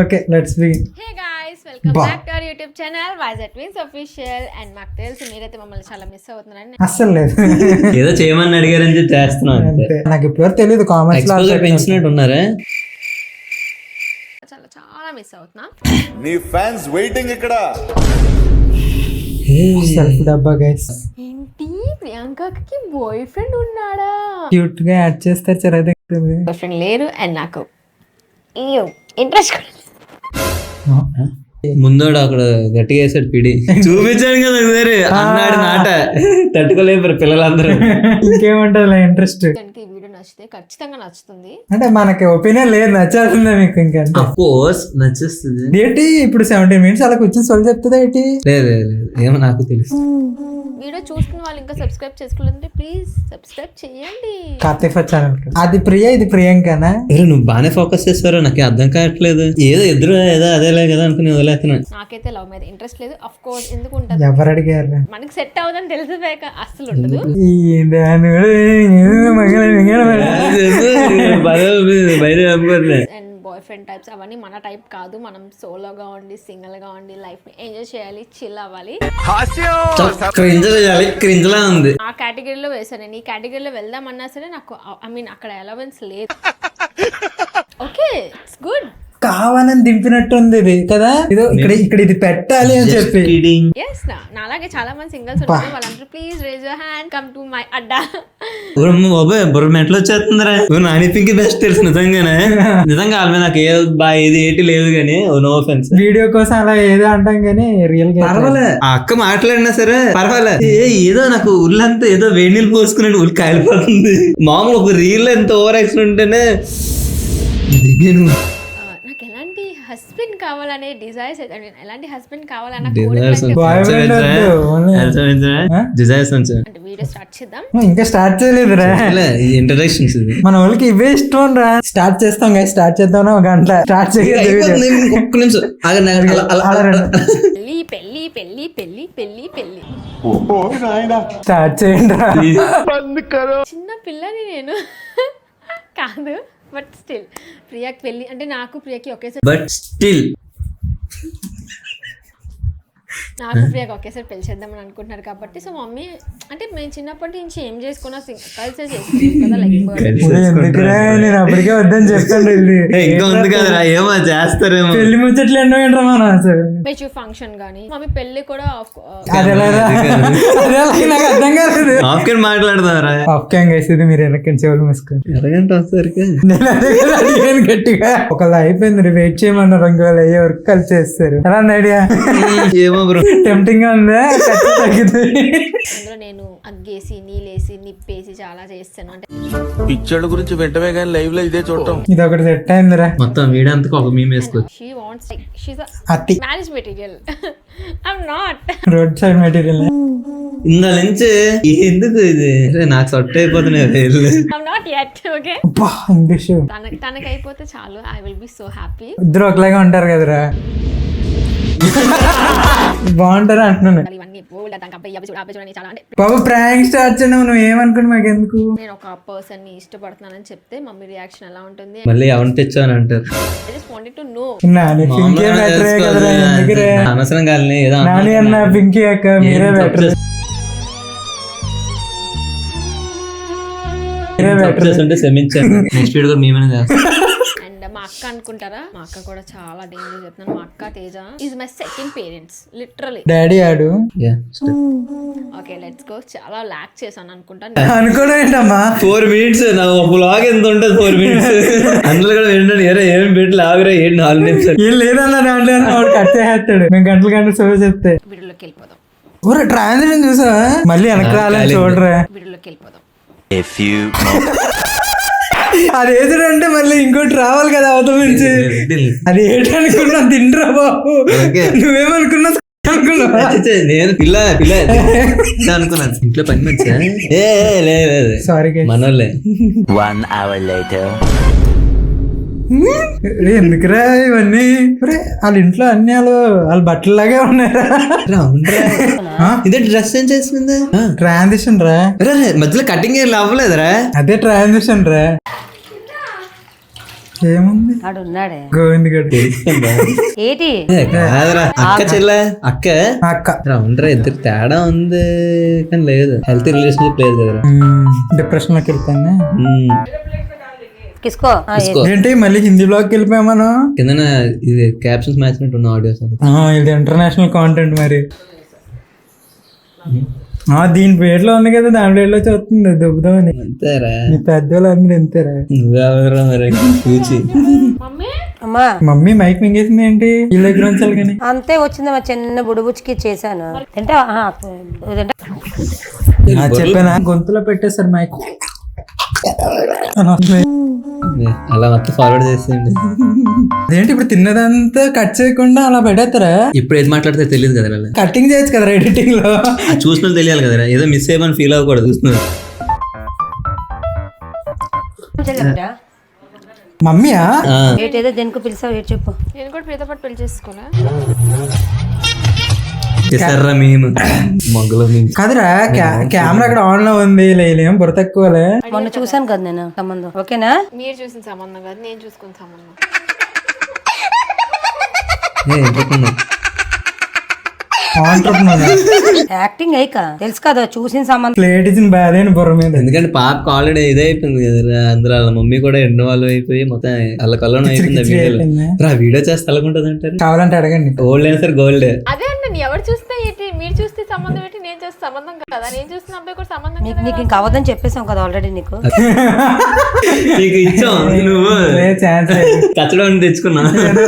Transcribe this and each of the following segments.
Okay let's begin. Hey guys, welcome back to our YouTube channel Vizag twins official. And మాకు తెలుసు మీరైతే మమ్మల్ని చాలా మిస్ అవుతున్నారని. అస్సలు లేదు, ఏదో చేయమని అడిగారని చెప్పి చేస్తున్నాం అంతే. నాకు ఇప్పుడు తెలియదు కామెంట్స్ లో ఎక్స్పోజర్ పెంచినట్టు ఉన్నారా? చాలా చాలా మిస్ అవుతున్నా. నీ ఫ్యాన్స్ వెయిటింగ్ ఇక్కడ. సెల్ఫ్ డబ్బా గైస్. ఏంటి ప్రియాంకకి బాయ్ ఫ్రెండ్ ఉన్నాడా? క్యూట్ గా యాడ్ చేస్తారు చరదే. బాయ్ ఫ్రెండ్ లేరు అండ్ నాకు ఇంట్రెస్ట్ ముందోడు అక్కడ గట్టిగా వేసాడు పిడి చూపించాడు కదా వేరే అన్నాడు నాట తట్టుకోలేరు పిల్లలందరూ. ఇంకేముంటది ఇంట్రెస్ట్. ఈ వీడియో నచ్చితే ఖచ్చితంగా నచ్చుతుంది. అంటే మనకి ఒపీనియన్ లేదు, నచ్చేస్తుందా మీకు? ఇంకా అఫ్ కోర్స్ నచ్చేస్తుంది. ఏంటి ఇప్పుడు 17 minutes అలా కూర్చొని సొల్లు చెప్తుందా ఏంటి? లేదు ఏమో నాకు తెలుసు. వీడియో చూస్తున్న వాళ్ళు ఇంకా సబ్స్క్రైబ్ చేసుకోలేదంటే ప్లీజ్ సబ్స్క్రైబ్ చేయండి. కార్తీఫ్ ఛానల్. అది ప్రియా, ఇది ప్రియాంకనా? నువ్వు బాగానే ఫోకస్ చేస్తారో నాకు అర్థం కావట్లేదు. ఏదో ఇద్దరు ఏదో అదేలే కదా అనుకుని వదిలేస్తున్నా. నాకైతే లవ్ మీద ఇంట్రెస్ట్ లేదు. అఫ్ కోర్స్ ఎందుకు ఉంటుంది, ఎవరు అడిగారు? మనకి సెట్ అవుదని తెలిసిపోయాక అస్సలు ఉండదు. అండ్ బాయ్ ఫ్రెండ్ టైప్స్ అవన్నీ మన టైప్ కాదు. మనం సోలోగా ఉండి సింగిల్ గా ఉండి లైఫ్ ని ఎంజాయ్ చేయాలి, చిల్ అవ్వాలి. క్రింజలా ఉంది. ఆ కేటగిరీలో వేసాను నేను. ఈ కేటగిరీలో వెళ్దామన్నా సరే నాకు అక్కడ అలవెన్స్ లేదు. Okay it's good. కావాలని దింపినట్టు ఉంది ఇది కదా, ఇదో ఇక్కడ ఇది పెట్టాలి అని చెప్పి. ఎస్ నాలాగే చాలా మంది సింగిల్స్ ఉంటారు. వాళ్ళందరూ please raise your hand, come to my అడ్డా. బాబాయ్ బుర్ర మెంటలు వచ్చేస్తుందిరా. నాని పింకి బెస్ట్ తెలుసు నిజంగానే. నిజంగా వాళ్ళ మీద నాకు ఏది ఏటి లేదు కానీ నో ఆఫెన్స్. వీడియో కోసం అలా ఏదో అంటాం కానీ రియల్ గా పర్వాలే. ఆ అక్క మాట్లాడినా సరే పర్వాలే. ఏదో నాకు ఉళ్ళంతా ఏదో వేడి నీళ్ళు పోసుకున్నట్టు ఉల్లి కాలిపోతుంది. మామూలు ఒక రీల్ ఎంత ఓవర్ యాక్షన్ ఉంటేనే నాకు ఎలాంటి హస్బెండ్ కావాలనే డిజైర్స్, ఎలాంటి హస్బెండ్ కావాలన్న అంటే వీడియో స్టార్ట్ చేద్దాం. ఇంకా స్టార్ట్ చేయలేదురా, ఇంట్రడక్షన్స్. మన వాళ్ళకి ఇవే ఇష్టం రా. స్టార్ట్ చేస్తాం కదా, స్టార్ట్ చేద్దాం ఒక గంట స్టార్ట్ చేయలేదు. ఒక్క నిమిషం పెళ్లి పెళ్లి పెళ్లి పెళ్లి పెళ్లి పెళ్లి స్టార్ట్ చేయండి రా. చిన్న పిల్లని నేను కాదు, బట్ స్టిల్ ప్రియాకి పెళ్లి అంటే నాకు ప్రియకి ఒకేసారి, బట్ స్టిల్ నాకు ప్రియకి ఒకేసారి పెళ్లి చేద్దామని అనుకుంటున్నారు కాబట్టి. సో మమ్మీ అంటే మేము చిన్నప్పటి నుంచి ఏం చేసుకున్నా కలిసే చేసుకున్నాం కదా, ఎందుకురా నేను అప్పటికే వద్దని చెప్పండి. ఇంకా ఉంది కదా ఏమో చేస్తారేమో. పెళ్లి ముచ్చట్లు ఎన్నో ఏంట్రా మనం అసలు. మెచ్యూర్ ఫంక్షన్ కానీ మమ్మీ పెళ్లి కూడా నాకు అర్థం కాలేదు. ఆఫ్ఘన్ మాట్లాడతారా? ఆఫ్ఘన్ ఇది మీరు వెనక్కి చెవులు మూసుకొని ఎలాగంటే వస్తారు గట్టిగా ఒకళ్ళు అయిపోయింది, వెయిట్ చేయమన్నారు. ఇంకోళ్ళు అయ్యే వరకు కలిసి చేస్తారు. ఎలా ఐడియా? ఏమో బ్రో టెంప్టింగ్ గా ఉందా? అందులో నేను అగ్గేసి నీళ్ళేసి నిప్పేసి చాలా చేస్తాను. అంటే పిక్చర్ల గురించి వెంటనే కానీ లైవ్ లో ఇదే చూడటం. ఇది ఒకటి సెట్ అయిందిరా. మొత్తం వీడంతకు ఒక మీమ్ వేసుకోవచ్చు. షీ వాంట్స్ లైక్ షీస్ అతి marriage material. I'm not road side material. ఇందా నుంచి ఎందుకు ఇది నాకు సొట్ట అయిపోతున్నాయి. I'm not yet. Okay English తనకి అయిపోతే చాలు, I will be so happy. ఇద్దరు ఒకలాగా ఉంటారు కదరా, బాగుంటారా అంటున్నాను. ఇవన్నీ చూడండి చాలా అంటే బాబు ప్రాంక్ స్టార్ట్ చేయను. నువ్వు ఏమనుకుని మాకు ఎందుకు? నేను ఒక పర్సన్ ని ఇష్టపడుతున్నానని చెప్తే మమ్మీ రియాక్షన్ ఎలా ఉంటుంది? మళ్ళీ ఎవరిని తెచ్చావని అంటారు. I just wanted to know. అనవసరం కాలని ఏదో నాని అన్న పింకీ అక్క మీరే బెటర్. చేస్తుంటే క్షమించాను. నెక్స్ట్ వీడియో మేమే చేస్తాం. అండ్ మా అక్క అనుకుంటారా, మా అక్క కూడా చాలా డేంజర్ చెప్తున్నాను. మా అక్క Teja is my second parents literally. Daddy ఆడు. Okay let's go. చాలా లాక్ చేశాను అనుకుంటాను. అనుకోవడం ఏంటమ్మా 4 minutes నా బ్లాగ్ ఎంత ఉంటుంది 4 minutes. అందులో కూడా ఏంటంటే ఏమి పెట్టి లాగరా 4 నిమిషాలు ఏం లేదన్న దాంట్లో వాడు కట్ చేస్తాడు. మేము గంటలు సోవ చెప్తే వీడియోలోకి వెళ్ళిపోదాం. ఊరే ట్రాన్సిషన్ చూసా మళ్ళీ వెనక్కి రాలని చూడరా. వీడియోలోకి వెళ్ళిపోదాం. అది ఏదంటే మళ్ళీ ఇంకోటి రావాలి కదా అవతల నుంచి. అది ఏంటనుకున్నా తింటరా బాబు. నువ్వేమనుకున్నా అనుకున్నా? నేను పిల్ల అనుకున్నాను. ఇంట్లో పని మంచిగా సారీ మనోళ్ళే. 1 hour later. ఎందుకురా ఇవన్నీ? వాళ్ళ ఇంట్లో అన్ని వాళ్ళ బట్టల్లాగే ఉన్నారా? ఇదే డ్రెస్ ఏం చేసిందా? ట్రాన్సిషన్ రా. మధ్యలో కటింగ్ ఏం అవ్వలేదురా? అదే ట్రాన్సిషన్ రా. ఏముంది ఆడు ఉన్నాడే గోవింద్ గడ్ ఏంటి కాదురా అక్క చెల్లె అక్క అక్క ఉండరా ఇద్దరు తేడా ఉంది కానీ లేదు హెల్త్ రిలేషన్షిప్ లేదు కదా డిప్రెషన్ లోకి వెళ్తాను కిసుకో ఏంటి మళ్ళీ హిందీలోకి వెళ్ళిపోయా మనం కింద ఇది క్యాప్షన్స్ మ్యాచ్ ఉన్న ఆడియోస్ ఇది ఇంటర్నేషనల్ కాంటెంట్ మరి దీని పేర్లో ఉంది కదా దాని పేర్లో చూస్తుంది దొబ్బుదామని అంతేరా నీ పెద్దోళ్ళు అందరూ ఎంతేరా నువ్వెవరా మరి చూచి అమ్మా మమ్మీ మైక్ మింగేసింది ఏంటి ఈ దగ్గర ఉంచాలి కానీ అంతే వచ్చింది మా చిన్న బుడుబుచ్చికి చేశాను తింటా చెప్పానా గొంతులో పెట్టేశారు మైక్ అలా మొత్తం ఫార్వర్డ్ చేసేయండి అదేంటి ఇప్పుడు తిన్నదంతా కట్ చేయకుండా అలా పెట్టేస్తారా ఇప్పుడు ఏది మాట్లాడితే తెలియదు కదా వాళ్ళ కటింగ్ చేయొచ్చు కదా ఎడిటింగ్ లో చూసిన తెలియాలి కదా ఏదో మిస్ అయ్యమని ఫీల్ అవ్వకూడదు చూస్తున్నారు మమ్మీయా ఏదో దేనికి పిలిచావు ఏడు చెప్పు నేను కూడా ప్రీత పాటు పెళ్లి చేసుకోవాలా చేస్తారా మేము మగ్గులో మేము కాదురా కెమెరా అక్కడ ఆన్ లో ఉంది లేలేం బుర్ర తక్కువలే మొన్న చూసాను కదా నేను సంబంధం ఓకేనా మీరు చూసిన సంబంధం కాదు నేను చూసుకున్న సంబంధం. యాక్టింగ్ అయ్యక తెలుసు కదా చూసిన సంబంధం ప్లేట్ ఇచ్చిన బాధేని బుర్ర మీద ఎందుకంటే పాపకు ఆల్రెడీ ఇదే అయిపోయింది కదా అందరూ వాళ్ళ మమ్మీ కూడా ఇన్వాల్వ్ అయిపోయి మొత్తం వాళ్ళ కళ్ళలో అయిపోయింది ఆ వీడియోలో ఆ వీడియో చేస్తే అలాగుంటది అంటారు కావాలంటే అడగండి గోల్డ్ అయినా సరే గోల్డ్ అదే అండి ఎవరు చూస్తే ఏంటి మీరు చూస్తే సంబంధం ఏంటి నేను చూస్తే సంబంధం కదా నేను చూసిన అబ్బాయి కూడా సంబంధం నీకు నీకు ఇంకా అవ్వదని చెప్పేసాం కదా ఆల్రెడీ నీకు నీకు ఇచ్చాం నువ్వు ఛాన్స్ కచ్చడం తెచ్చుకున్నా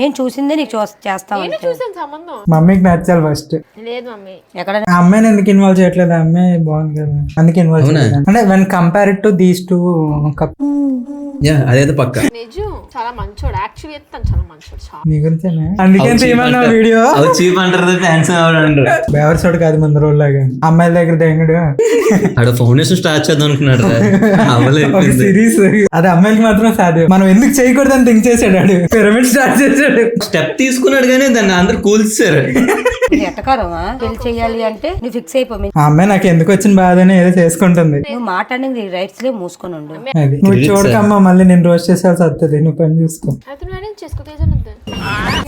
నేను చూసిందే నీకు చేస్తాం నేను చూసాను సంబంధం. మమ్మీకి నచ్చాలి ఫస్ట్. లేదు మమ్మీ ఎక్కడ ఆ అమ్మాయిని ఎందుకు ఇన్వాల్వ్ చేయట్లేదు? ఆ అమ్మాయి బాగుంది కదా అందుకే ఇన్వాల్వ్ చేయలేదు. అంటే when compare to these two అదైతే పక్క నిజం చాలా మంచోడు యాక్చువల్లీ తను చాలా మంచోడు చాలా. నీ గురించేనా? అందుకే తీయమన్నా వీడియో చీప్ అంటారు ఫ్యాన్స్ అంటారు బేవర్సోడు కాదు ముందు రోజులాగా అమ్మాయిల దగ్గర దెంగడు ఆడ ఫౌండేషన్ స్టార్ట్ చేద్దాం అనుకున్నాడు సిరీస్ అది అమ్మాయిలకి మాత్రం సాధ్యం. మనం ఎందుకు చేయకూడదు అని థింక్ చేసాడు ఆడు. పిరమిడ్ స్టార్ట్ చేసాడు. స్టెప్ తీసుకున్నాడు కానీ దాన్ని అందరు కూల్చారు. ఎట్టకారమా పెళ్లి చెయ్యాలి అంటే నువ్వు ఫిక్స్ అయిపో. ఆ అమ్మాయి నాకు ఎందుకు వచ్చిన బాధని ఏదో చేసుకుంటుంది. నువ్వు మాట్లాడి రైట్స్ లే మూసుకొని ఉండు. అది నువ్వు చూడకమ్మా మళ్ళీ నేను రోస్ట్ చేసేయాల్సి వస్తుంది. నువ్వు పని చూసుకో.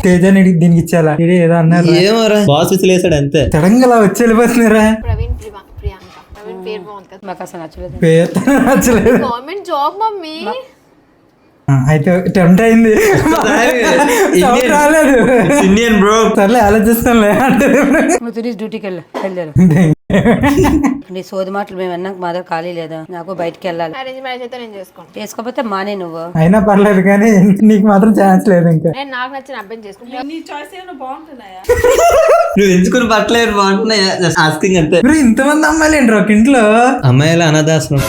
తేజని దీనికి ఇచ్చేలా ఇది ఏదో అన్నారు. ఏమోరా బాస్ విసిలేసాడు అంతే. సడన్ గా వచ్చి వెళ్ళిపోతున్నారా? ప్రవీణ్ ప్రియాంక ప్రవీణ్ పేరు బాగుంది కదా. మాకు అసలు నచ్చలేదు. పేరు నచ్చలేదు. Government job mummy. అయితే టెంప్ట్ అయింది. రాలేదు ఇండియన్ బ్రో. సర్లే ఆలోచిస్తానులే అంటే నువ్వు తిరిగి డ్యూటీకి వెళ్ళారు. నీ సోది మాటలు మేము విన్నాక మా దగ్గర ఖాళీ లేదా? నాకు బయటికి వెళ్ళాలి. అరేంజ్ మ్యారేజ్ అయితే నేను చేసుకోను. చేసుకోకపోతే మానే నువ్వు. అయినా పర్లేదు కానీ నీకు మాత్రం ఛాన్స్ లేదు. ఇంకా నేను నాకు నచ్చిన అబ్బాయిని చేసుకుంటా. నువ్వు ఎంచుకుని పట్టలేదు బాగుంటున్నాయి ఆస్కింగ్ అంతే. ఇంతమంది అమ్మాయిలు ఏంటి ఒక ఇంట్లో? అమ్మాయిల అనాథాశ్రమం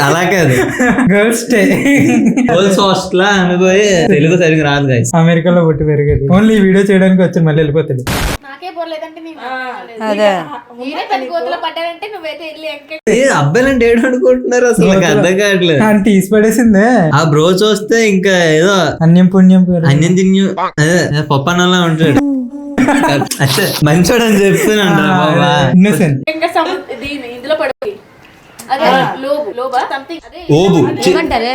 అలా కాదు గర్ల్స్ డే గర్ల్స్ హాస్టల్ అనుకోయి తెలుగు సరిగ్గా రాదు గాయస్. అమెరికాలో పుట్టి పెరిగేది. ఓన్లీ వీడియో చేయడానికి వచ్చి మళ్ళీ వెళ్ళిపోతాడు. నాకే పోలేదంటే అదే పడ్డారంటే నువ్వైతే వెళ్ళి అబ్బాయిలంటే ఏడు అనుకుంటున్నారు అసలు నాకు అర్థం కావట్లేదు. అని తీసి పడేసిందే. ఆ బ్రో చూస్తే ఇంకా ఏదో అన్యం పుణ్యం అన్యం తిన్యు అదే పప్పన్నలా ఉంటాడు. అచ్చా మంచోడు అని చెప్తున్నాను బాబా. ఇన్నోసెంట్. ఇందులో పడి ఓబు ఏమంటారే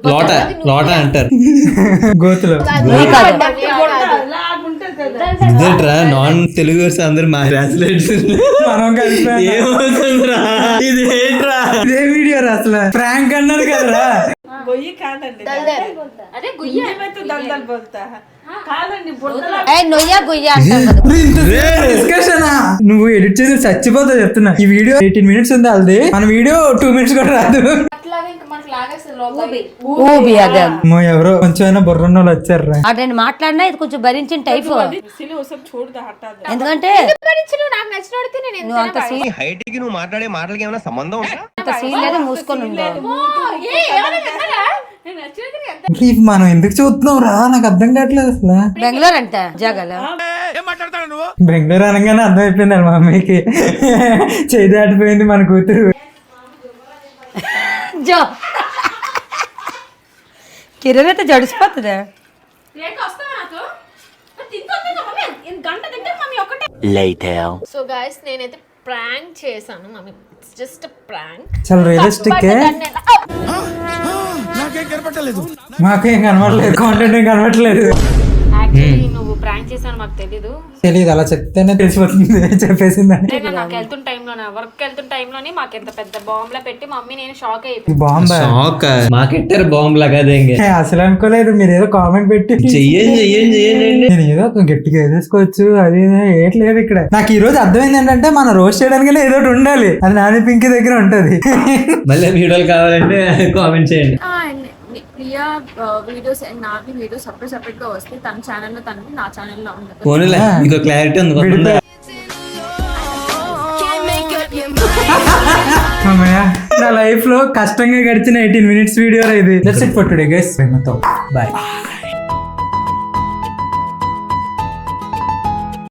లోట లోట అంటారు. గోతులో ఇదేంట్రా నాన్ తెలుగు అందరు మా ట్రాన్స్లేట్స్ మనం కలిసి ఏమవుతుందిరా ఇది ఏంట్రా? ఇదే వీడియో రా అసలు ప్రాంక్ అన్నారు కదరా. నువ్వు ఎడిట్ చేసి చచ్చిపోతావు చెప్తున్నా. ఈ వీడియో 18 minutes ఉంది వాళ్ళది. మన వీడియో 2 minutes కూడా రాదు. ఎవరో కొంచెం బుర్రన్న వాళ్ళు వచ్చారు. అటు మాట్లాడినా ఇది కొంచెం భరించిన టైప్. ఎందుకంటే నువ్వు అంత సీన్ లేదు మూసుకొని ఉండవు. మనం ఎందుకు చూస్తున్నావు రా? నాకు అర్థం కావట్లేదు అసలు. బెంగళూరు అంట జాగాల బెంగళూరు అనగానే అర్థం అయిపోయింది మా మమ్మీకి. చేయి దాటిపోయింది మన కూతురు. జో కిరణ్ అయితే జడిసిపోతుందా? సో గైస్ నేనైతే ప్రాంక్ చేశాను మమ్మీ. Just prank. చాలా రియలిస్టిక్. మాకేం కనబడలేదు, కాంటెంట్ ఏం కనబడట్లేదు. యాక్చువల్లీ నువ్వు ప్రాంక్ చేసావు మాకు తెలీదు. తెలియదు, అలా చెప్తేనే తెలిసిపోతుంది చెప్పేసిందని. లేదా నాకు వెళ్తున్న టైంలోనే వర్క్ వెళ్తున్న టైంలోనే మాకు ఎంత పెద్ద బాంబులా పెట్టి మమ్మీ నేను షాక్ అయిపోయి. బాంబ్ షాక్ మాకెట్టారు బాంబు లాగా అసలు అనుకోలేదు. మీరు ఏదో కామెంట్ పెట్టి చెయ్యండి నేను ఏదో ఒక గట్టిగా వేసేసుకోవచ్చు అది ఏట్లేదు ఇక్కడ. నాకు ఈ రోజు అర్థమైంది ఏంటంటే మనం రోస్ట్ చేయడానికి ఏదో ఒకటి ఉండాలి, అది నాని పింకీ దగ్గర ఉంటది. మళ్ళీ వీడియోలు కావాలంటే కామెంట్ చేయండి. ప్రియా వీడియోస్ అండ్ నావి వీడియోస్ సపరేట్ గా వస్తే తన ఛానల్లో తనకి నా ఛానల్లో ఉండదు. పోనీలే ఇంకో క్లారిటీ ఉంది కొత్తగా. అమ్మయ్య, నా లైఫ్ లో కష్టంగా గడిచిన 18 minutes వీడియో ఇది. That's it for today guys. Bye.